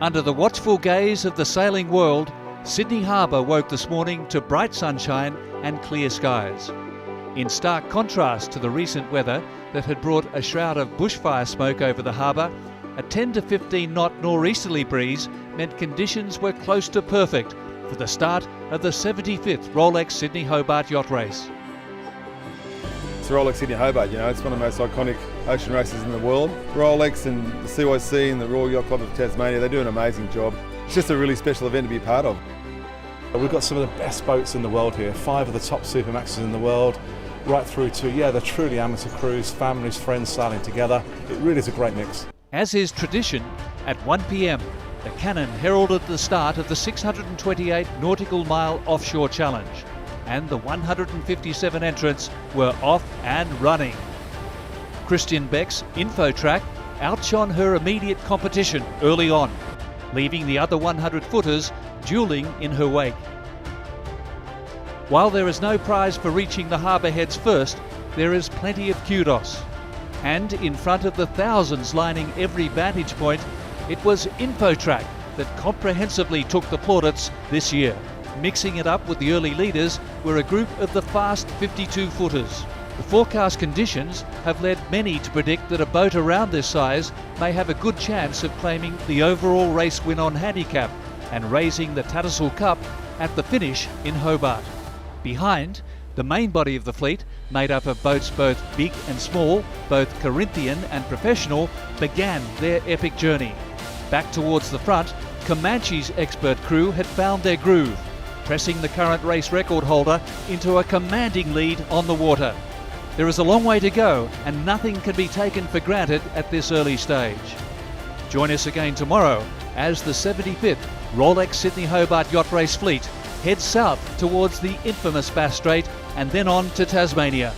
Under the watchful gaze of the sailing world, Sydney Harbour woke this morning to bright sunshine and clear skies. In stark contrast to the recent weather that had brought a shroud of bushfire smoke over the harbour, a 10 to 15 knot nor'easterly breeze meant conditions were close to perfect for the start of the 75th Rolex Sydney Hobart Yacht Race. It's the Rolex Sydney Hobart, it's one of the most iconic ocean races in the world. Rolex and the CYC and the Royal Yacht Club of Tasmania, they do an amazing job. It's just a really special event to be part of. We've got some of the best boats in the world here, 5 of the top Supermaxes in the world, right through to, the truly amateur crews, families, friends sailing together. It really is a great mix. As is tradition, at 1 p.m, the cannon heralded the start of the 628 nautical mile offshore challenge, and the 157 entrants were off and running. Christian Beck's Infotrack outshone her immediate competition early on, leaving the other 100-footers duelling in her wake. While there is no prize for reaching the harbour heads first, there is plenty of kudos. And in front of the thousands lining every vantage point, it was Infotrack that comprehensively took the plaudits this year. Mixing it up with the early leaders were a group of the fast 52-footers. The forecast conditions have led many to predict that a boat around this size may have a good chance of claiming the overall race win on handicap and raising the Tattersall Cup at the finish in Hobart. Behind, the main body of the fleet, made up of boats both big and small, both Corinthian and professional, began their epic journey. Back towards the front, Comanche's expert crew had found their groove, pressing the current race record holder into a commanding lead on the water. There is a long way to go, and nothing can be taken for granted at this early stage. Join us again tomorrow as the 75th Rolex Sydney Hobart Yacht Race fleet heads south towards the infamous Bass Strait and then on to Tasmania.